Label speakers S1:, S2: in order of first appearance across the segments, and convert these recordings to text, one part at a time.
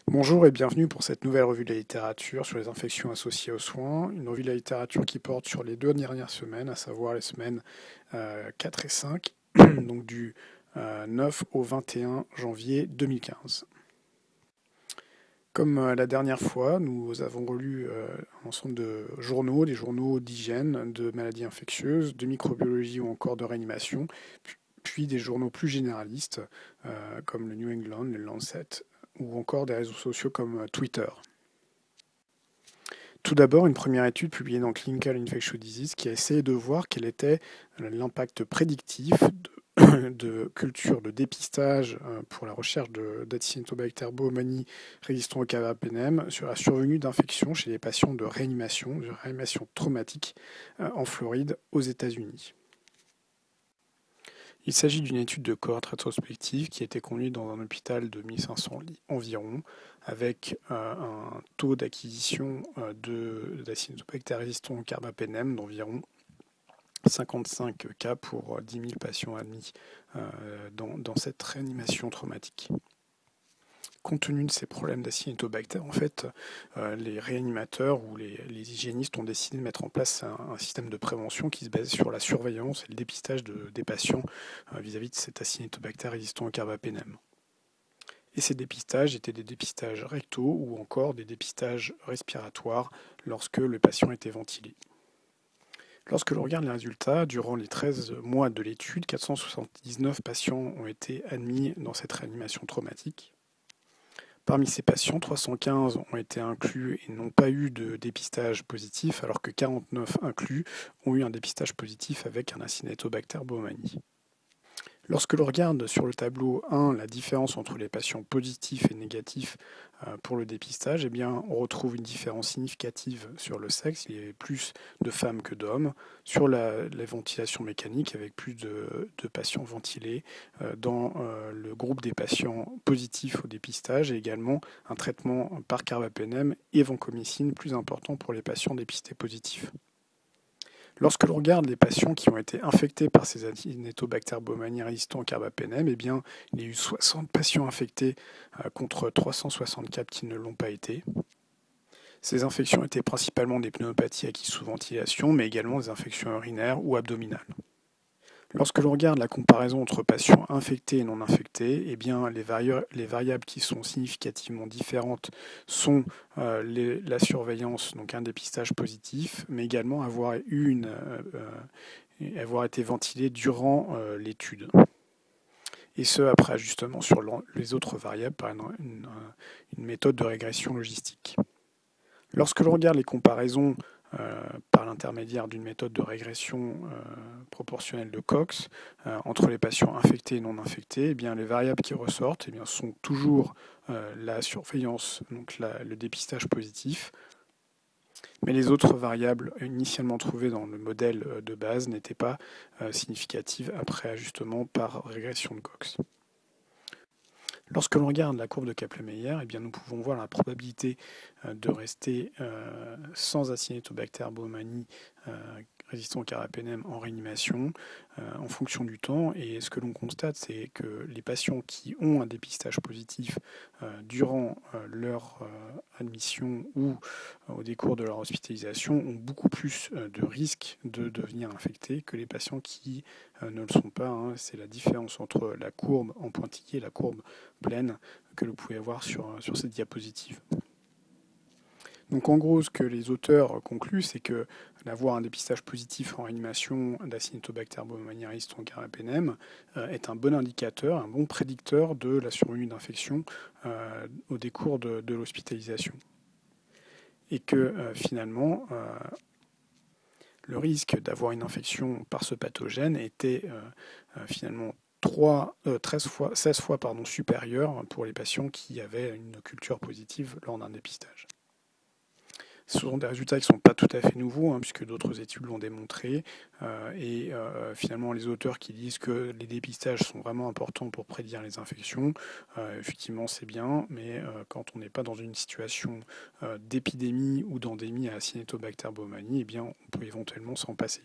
S1: Bonjour et bienvenue pour cette nouvelle revue de la littérature sur les infections associées aux soins, une revue de la littérature qui porte sur les deux dernières semaines, à savoir les semaines 4 et 5, donc du 9 au 21 janvier 2015. Comme la dernière fois, nous avons relu un ensemble de journaux, des journaux d'hygiène, de maladies infectieuses, de microbiologie ou encore de réanimation, puis des journaux plus généralistes comme le New England, le Lancet, ou encore des réseaux sociaux comme Twitter. Tout d'abord, une première étude publiée dans Clinical Infectious Disease qui a essayé de voir quel était l'impact prédictif de culture de dépistage pour la recherche d'Acinetobacter baumannii résistant au carbapenem sur la survenue d'infections chez les patients de réanimation traumatique en Floride aux États-Unis. Il s'agit d'une étude de cohorte rétrospective qui a été conduite dans un hôpital de 1500 lits environ, avec un taux d'acquisition d'Acinetobacter résistant au carbapenem d'environ 55 cas pour 10 000 patients admis dans cette réanimation traumatique. Compte tenu de ces problèmes d'Acinetobacter, en fait, les réanimateurs ou les hygiénistes ont décidé de mettre en place un système de prévention qui se base sur la surveillance et le dépistage des patients vis-à-vis de cet Acinetobacter résistant au carbapenem. Et ces dépistages étaient des dépistages rectaux ou encore des dépistages respiratoires lorsque le patient était ventilé. Lorsque l'on regarde les résultats, durant les 13 mois de l'étude, 479 patients ont été admis dans cette réanimation traumatique. Parmi ces patients, 315 ont été inclus et n'ont pas eu de dépistage positif, alors que 49 inclus ont eu un dépistage positif avec un Acinetobacter baumannii. Lorsque l'on regarde sur le tableau 1 la différence entre les patients positifs et négatifs pour le dépistage, eh bien, on retrouve une différence significative sur le sexe. Il y avait plus de femmes que d'hommes. Sur la ventilation mécanique, avec plus de patients ventilés dans le groupe des patients positifs au dépistage, et également un traitement par carbapenem et vancomycine plus important pour les patients dépistés positifs. Lorsque l'on regarde les patients qui ont été infectés par ces Acinetobacter baumannii résistants au carbapenem, eh bien, il y a eu 60 patients infectés contre 364 qui ne l'ont pas été. Ces infections étaient principalement des pneumopathies acquises sous ventilation, mais également des infections urinaires ou abdominales. Lorsque l'on regarde la comparaison entre patients infectés et non infectés, eh bien, les variables qui sont significativement différentes sont la surveillance, donc un dépistage positif, mais également avoir été ventilé durant l'étude. Et ce, après ajustement sur les autres variables par une méthode de régression logistique. Lorsque l'on regarde les comparaisons par l'intermédiaire d'une méthode de régression proportionnelle de Cox entre les patients infectés et non infectés, eh bien, les variables qui ressortent sont toujours la surveillance, donc le dépistage positif, mais les autres variables initialement trouvées dans le modèle de base n'étaient pas significatives après ajustement par régression de Cox. Lorsque l'on regarde la courbe de Kaplan-Meier, eh bien, nous pouvons voir la probabilité de rester sans Acinetobacter baumannii résistant au carbapenem en réanimation en fonction du temps. Et ce que l'on constate, c'est que les patients qui ont un dépistage positif durant leur admission ou au décours de leur hospitalisation ont beaucoup plus de risques de devenir infectés que les patients qui ne le sont pas. C'est la différence entre la courbe en pointillé et la courbe pleine que vous pouvez voir sur cette diapositive. Donc en gros, ce que les auteurs concluent, c'est que d'avoir un dépistage positif en réanimation d'Acinetobacter baumannii résistant au carbapenem est un bon indicateur, un bon prédicteur de la survenue d'infection au décours de l'hospitalisation. Et que finalement, le risque d'avoir une infection par ce pathogène était finalement 16 fois supérieur pour les patients qui avaient une culture positive lors d'un dépistage. Ce sont des résultats qui ne sont pas tout à fait nouveaux, puisque d'autres études l'ont démontré. Finalement, les auteurs qui disent que les dépistages sont vraiment importants pour prédire les infections, effectivement, c'est bien, mais quand on n'est pas dans une situation d'épidémie ou d'endémie à Acinetobacter baumannii, eh bien, on peut éventuellement s'en passer.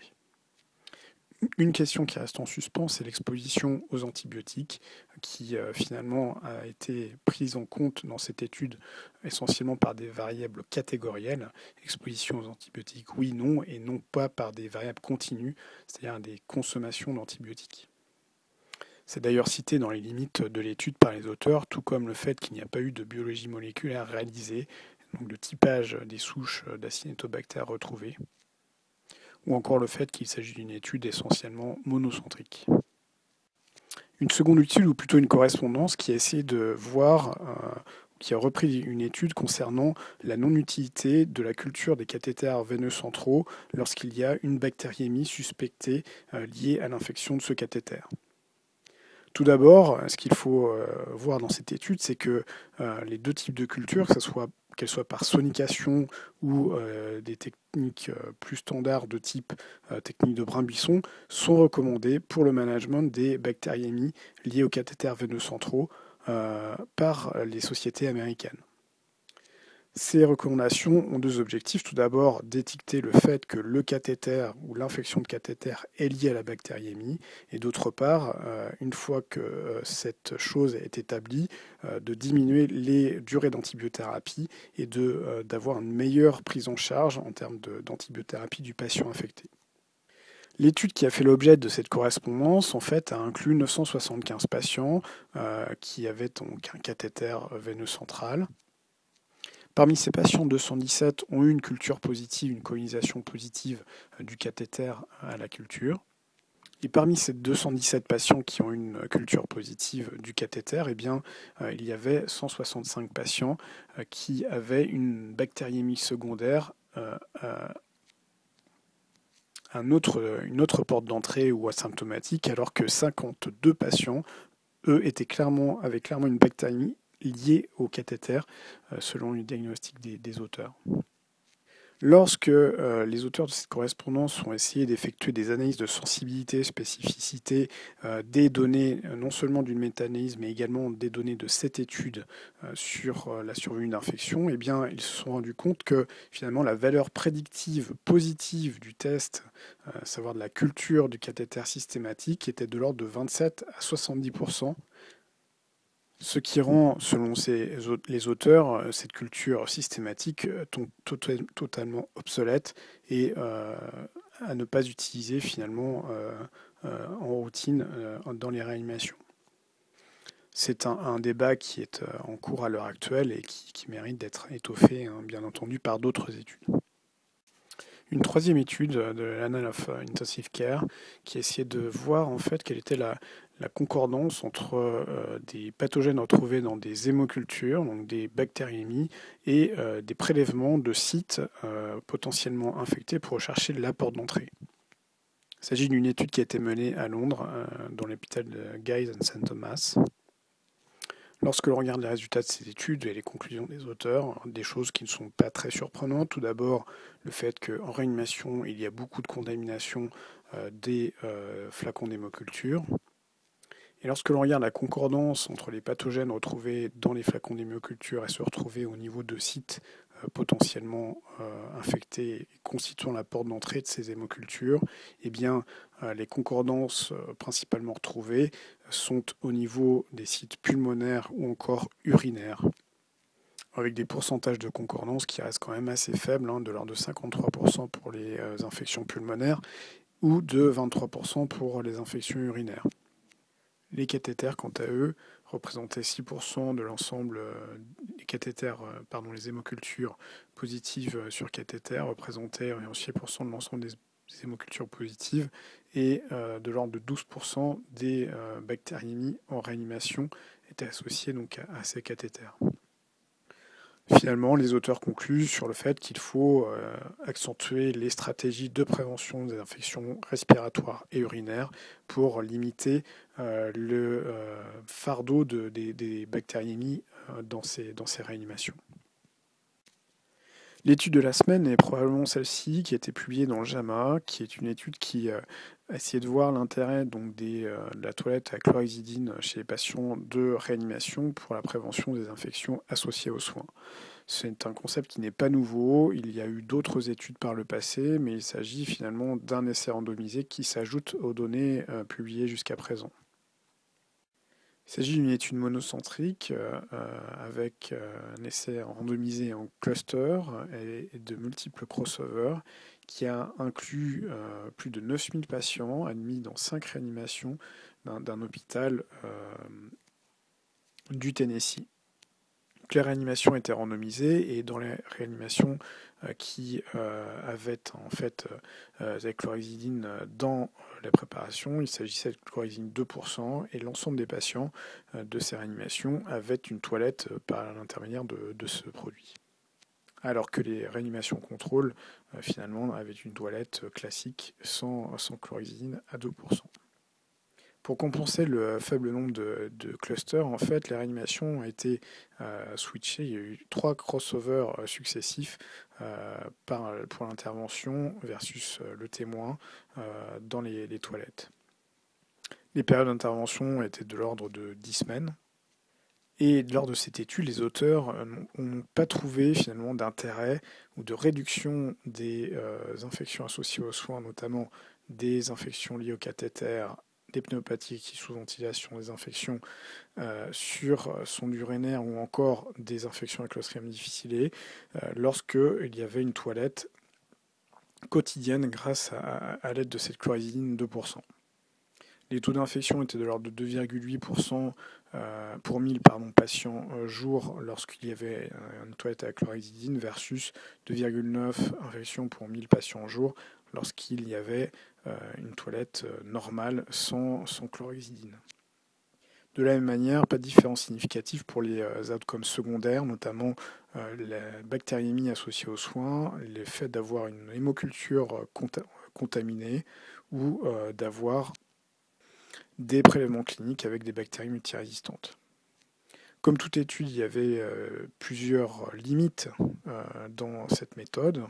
S1: Une question qui reste en suspens, c'est l'exposition aux antibiotiques, qui finalement a été prise en compte dans cette étude essentiellement par des variables catégorielles. Exposition aux antibiotiques, oui, non, et non pas par des variables continues, c'est-à-dire des consommations d'antibiotiques. C'est d'ailleurs cité dans les limites de l'étude par les auteurs, tout comme le fait qu'il n'y a pas eu de biologie moléculaire réalisée, donc de typage des souches d'Acinetobacter retrouvées, ou encore le fait qu'il s'agit d'une étude essentiellement monocentrique. Une seconde étude, ou plutôt une correspondance, qui a essayé de voir, qui a repris une étude concernant la non-utilité de la culture des cathéters veineux centraux lorsqu'il y a une bactériémie suspectée liée à l'infection de ce cathéter. Tout d'abord, ce qu'il faut voir dans cette étude, c'est que les deux types de cultures, qu'elles soient par sonication ou des techniques plus standards de type technique de Brin-Buisson, sont recommandées pour le management des bactériémies liées aux cathéters veineux centraux par les sociétés américaines. Ces recommandations ont deux objectifs. Tout d'abord, d'étiqueter le fait que le cathéter ou l'infection de cathéter est liée à la bactériémie. Et d'autre part, une fois que cette chose est établie, de diminuer les durées d'antibiothérapie et d'avoir une meilleure prise en charge en termes d'antibiothérapie du patient infecté. L'étude qui a fait l'objet de cette correspondance, en fait, a inclus 975 patients qui avaient donc un cathéter veineux central. Parmi ces patients, 217 ont eu une culture positive, une colonisation positive du cathéter à la culture. Et parmi ces 217 patients qui ont une culture positive du cathéter, eh bien, il y avait 165 patients qui avaient une bactériémie secondaire, une autre porte d'entrée ou asymptomatique, alors que 52 patients, eux, avaient clairement une bactériémie liées au cathéter, selon le diagnostic des auteurs. Lorsque les auteurs de cette correspondance ont essayé d'effectuer des analyses de sensibilité, spécificité des données, non seulement d'une méta-analyse, mais également des données de cette étude sur la survenue d'infection, eh bien, ils se sont rendus compte que finalement la valeur prédictive positive du test, à savoir de la culture du cathéter systématique, était de l'ordre de 27 à 70%. Ce qui rend, selon les auteurs, cette culture systématique totalement obsolète et à ne pas utiliser finalement en routine dans les réanimations. C'est un débat qui est en cours à l'heure actuelle et qui mérite d'être étoffé, bien entendu, par d'autres études. Une troisième étude de l'Annals of Intensive Care qui essayait de voir en fait quelle était la concordance entre des pathogènes retrouvés dans des hémocultures, donc des bactériémies, et des prélèvements de sites potentiellement infectés pour rechercher la porte d'entrée. Il s'agit d'une étude qui a été menée à Londres, dans l'hôpital de Guy's and St Thomas. Lorsque l'on regarde les résultats de ces études et les conclusions des auteurs, des choses qui ne sont pas très surprenantes. Tout d'abord, le fait qu'en réanimation, il y a beaucoup de contamination des flacons d'hémoculture. Et lorsque l'on regarde la concordance entre les pathogènes retrouvés dans les flacons d'hémoculture et ceux retrouvés au niveau de sites potentiellement infectés et constituant la porte d'entrée de ces hémocultures, eh bien, les concordances principalement retrouvées sont au niveau des sites pulmonaires ou encore urinaires, avec des pourcentages de concordance qui restent quand même assez faibles, de l'ordre de 53% pour les infections pulmonaires ou de 23% pour les infections urinaires. Les cathéters, quant à eux, représentaient 6% de l'ensemble des cathéters, les hémocultures positives sur cathéter, représentaient 6% de l'ensemble des hémocultures positives et de l'ordre de 12% des bactériémies en réanimation étaient associées donc à ces cathéters. Finalement, les auteurs concluent sur le fait qu'il faut accentuer les stratégies de prévention des infections respiratoires et urinaires pour limiter le fardeau des bactériémies dans ces réanimations. L'étude de la semaine est probablement celle-ci, qui a été publiée dans JAMA, qui est une étude qui a essayé de voir l'intérêt donc de la toilette à chlorhexidine chez les patients de réanimation pour la prévention des infections associées aux soins. C'est un concept qui n'est pas nouveau, il y a eu d'autres études par le passé, mais il s'agit finalement d'un essai randomisé qui s'ajoute aux données publiées jusqu'à présent. Il s'agit d'une étude monocentrique avec un essai randomisé en cluster et de multiples crossovers qui a inclus plus de 9000 patients admis dans 5 réanimations d'un hôpital du Tennessee. Donc, les réanimations étaient randomisées et dans les réanimations qui avaient en fait la chlorhexidine dans la préparation, il s'agissait de chlorhexidine 2% et l'ensemble des patients de ces réanimations avaient une toilette par l'intermédiaire de ce produit. Alors que les réanimations contrôle finalement avaient une toilette classique sans chlorhexidine à 2%. Pour compenser le faible nombre de clusters, en fait, les réanimations ont été switchées. Il y a eu 3 crossovers successifs pour l'intervention versus le témoin dans les toilettes. Les périodes d'intervention étaient de l'ordre de 10 semaines. Et lors de cette étude, les auteurs n'ont pas trouvé finalement d'intérêt ou de réduction des infections associées aux soins, notamment des infections liées au cathéter, des pneumopathies sous ventilation, des infections sur sonde urinaire ou encore des infections à Clostridium difficile lorsqu'il y avait une toilette quotidienne grâce à l'aide de cette chlorhexidine 2%. Les taux d'infection étaient de l'ordre de 2,8% pour 1000 patients jour lorsqu'il y avait une toilette à chlorhexidine versus 2,9 infections pour 1000 patients jour lorsqu'il y avait une toilette normale sans chlorhexidine. De la même manière, pas de différence significative pour les outcomes secondaires, notamment la bactériémie associée aux soins, le fait d'avoir une hémoculture contaminée ou d'avoir des prélèvements cliniques avec des bactéries multirésistantes. Comme toute étude, il y avait plusieurs limites dans cette méthode.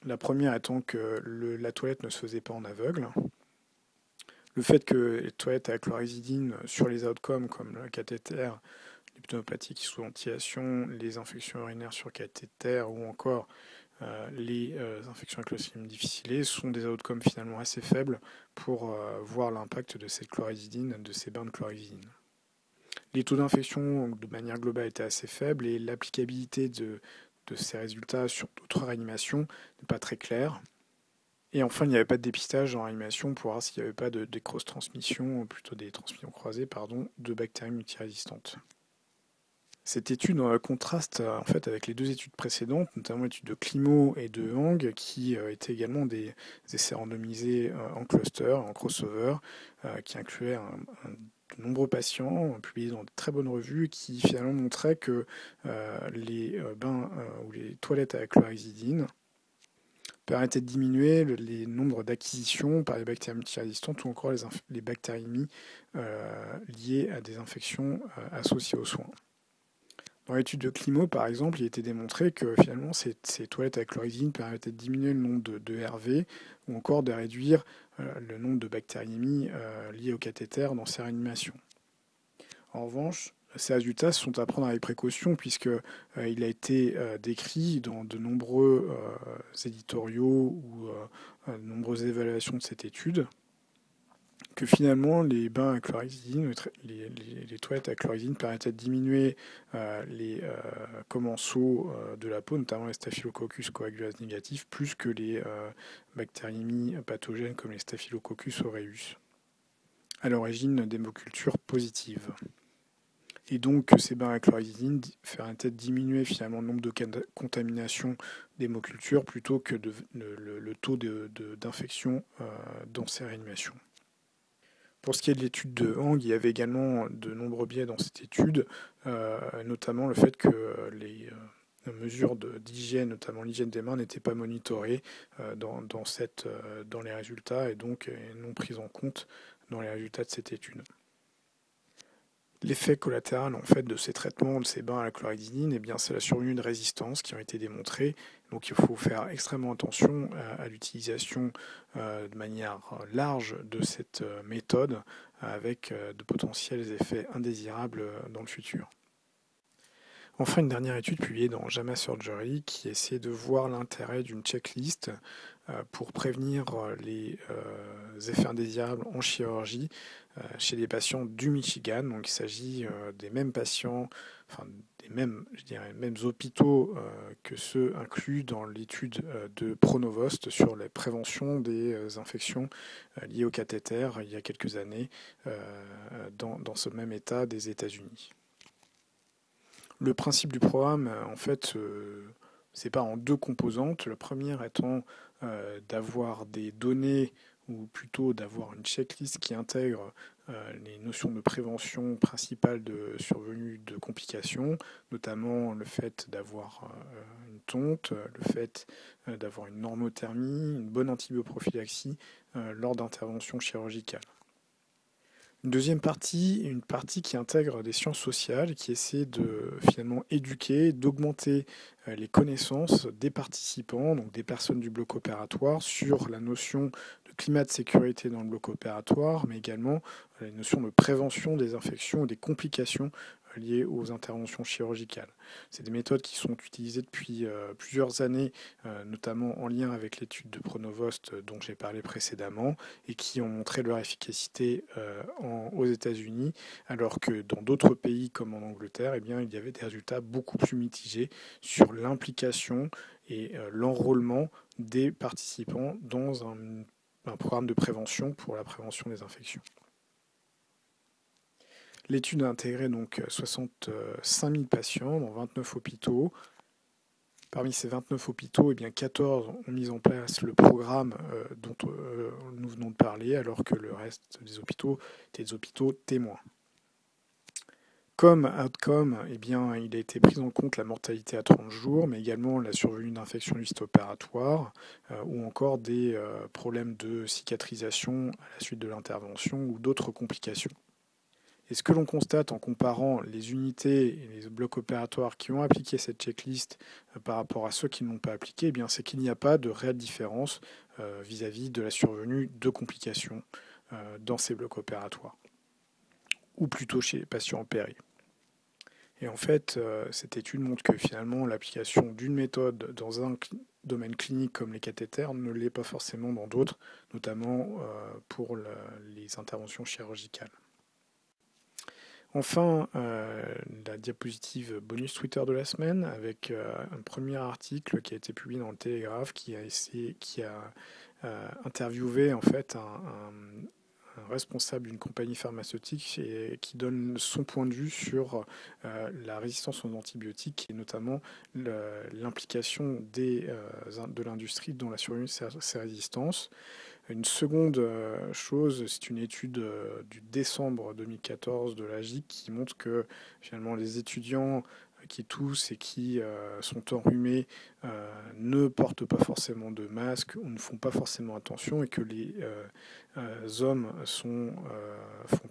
S1: La première étant que la toilette ne se faisait pas en aveugle. Le fait que les toilettes à chlorhexidine sur les outcomes comme le cathéter, les pneumopathies sous ventilation, les infections urinaires sur cathéter ou encore les infections à Clostridium difficile sont des outcomes finalement assez faibles pour voir l'impact de cette chlorhexidine, de ces bains de chlorhexidine. Les taux d'infection de manière globale étaient assez faibles et l'applicabilité de ces résultats sur d'autres réanimations n'est pas très claire. Et enfin, il n'y avait pas de dépistage en réanimation pour voir s'il n'y avait pas des cross-transmissions, plutôt des transmissions croisées, de bactéries multirésistantes. Cette étude contraste en fait avec les 2 études précédentes, notamment l'étude de Climo et de Hang, qui étaient également des essais randomisés en cluster, en crossover, qui incluaient de nombreux patients, publiés dans de très bonnes revues, qui finalement montraient que les bains ou les toilettes à chlorhexidine permettaient de diminuer les nombres d'acquisitions par les bactéries multirésistantes ou encore les bactériémies liées à des infections associées aux soins. Dans l'étude de Climo, par exemple, il a été démontré que finalement ces toilettes à chlorhexidine permettaient de diminuer le nombre de RV ou encore de réduire le nombre de bactériémies liées au cathéter dans ces réanimations. En revanche, ces résultats sont à prendre avec précaution puisqu'il a été décrit dans de nombreux éditoriaux ou de nombreuses évaluations de cette étude que finalement les bains à chlorhexidine, les toilettes à chlorhexidine permettaient de diminuer les commensaux de la peau, notamment les Staphylococcus coagulase négatifs, plus que les bactériémies pathogènes comme les Staphylococcus aureus, à l'origine d'hémocultures positives. Et donc ces bains à chlorhexidine permettaient de diminuer finalement le nombre de contaminations d'hémocultures plutôt que le taux d'infection dans ces réanimations. Pour ce qui est de l'étude de Hang, il y avait également de nombreux biais dans cette étude, notamment le fait que les mesures d'hygiène, notamment l'hygiène des mains, n'étaient pas monitorées dans les résultats et donc non prises en compte dans les résultats de cette étude. L'effet collatéral en fait de ces traitements, de ces bains à la chlorhexidine, eh bien, c'est la survenue de résistances qui ont été démontrées. Donc il faut faire extrêmement attention à l'utilisation de manière large de cette méthode avec de potentiels effets indésirables dans le futur. Enfin, une dernière étude publiée dans JAMA Surgery qui essaie de voir l'intérêt d'une checklist pour prévenir les effets indésirables en chirurgie chez des patients du Michigan. Donc il s'agit des mêmes patients, enfin des mêmes, je dirais, mêmes hôpitaux que ceux inclus dans l'étude de Pronovost sur la prévention des infections liées au cathéter il y a quelques années dans ce même État des États-Unis. Le principe du programme, en fait, c'est pas en deux composantes. La première étant d'avoir des données, ou plutôt d'avoir une checklist qui intègre les notions de prévention principales de survenue de complications, notamment le fait d'avoir une tonte, le fait d'avoir une normothermie, une bonne antibioprophylaxie lors d'interventions chirurgicales. Une deuxième partie, une partie qui intègre des sciences sociales, qui essaie de finalement éduquer, d'augmenter les connaissances des participants, donc des personnes du bloc opératoire, sur la notion de climat de sécurité dans le bloc opératoire, mais également la notion de prévention des infections ou des complications liées aux interventions chirurgicales. C'est des méthodes qui sont utilisées depuis plusieurs années, notamment en lien avec l'étude de Pronovost dont j'ai parlé précédemment, et qui ont montré leur efficacité aux États-Unis, alors que dans d'autres pays comme en Angleterre, eh bien, il y avait des résultats beaucoup plus mitigés sur l'implication et l'enrôlement des participants dans un programme de prévention pour la prévention des infections. L'étude a intégré donc 65 000 patients dans 29 hôpitaux. Parmi ces 29 hôpitaux, eh bien 14 ont mis en place le programme dont nous venons de parler, alors que le reste des hôpitaux étaient des hôpitaux témoins. Comme outcome, eh bien, il a été pris en compte la mortalité à 30 jours, mais également la survenue d'infections du site opératoire ou encore des problèmes de cicatrisation à la suite de l'intervention ou d'autres complications. Et ce que l'on constate en comparant les unités et les blocs opératoires qui ont appliqué cette checklist par rapport à ceux qui ne l'ont pas appliqué, eh bien, c'est qu'il n'y a pas de réelle différence vis-à-vis de la survenue de complications dans ces blocs opératoires, ou plutôt chez les patients opérés. Et en fait, cette étude montre que finalement l'application d'une méthode dans un domaine clinique comme les cathéters ne l'est pas forcément dans d'autres, notamment pour les interventions chirurgicales. Enfin, la diapositive bonus Twitter de la semaine avec un premier article qui a été publié dans le Télégraphe qui a interviewé en fait un responsable d'une compagnie pharmaceutique et qui donne son point de vue sur la résistance aux antibiotiques et notamment l'implication de l'industrie dans la survenue de ces résistances. Une seconde chose, c'est une étude du décembre 2014 de l'AGIC qui montre que finalement les étudiants qui toussent et qui sont enrhumés ne portent pas forcément de masque ou ne font pas forcément attention et que les hommes font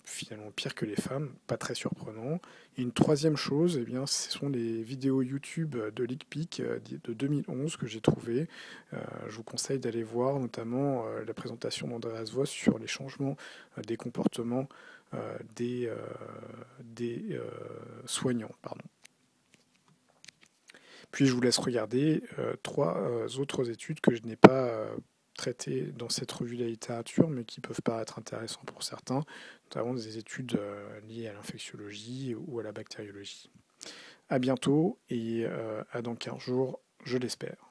S1: finalement pire que les femmes, pas très surprenant. Et une troisième chose, eh bien, ce sont les vidéos YouTube de LeakPeak de 2011 que j'ai trouvées. Je vous conseille d'aller voir notamment la présentation d'Andreas Voss sur les changements des comportements des soignants. Puis je vous laisse regarder trois autres études que je n'ai pas traitées dans cette revue de la littérature, mais qui peuvent paraître intéressantes pour certains, notamment des études liées à l'infectiologie ou à la bactériologie. À bientôt et à dans 15 jours, je l'espère.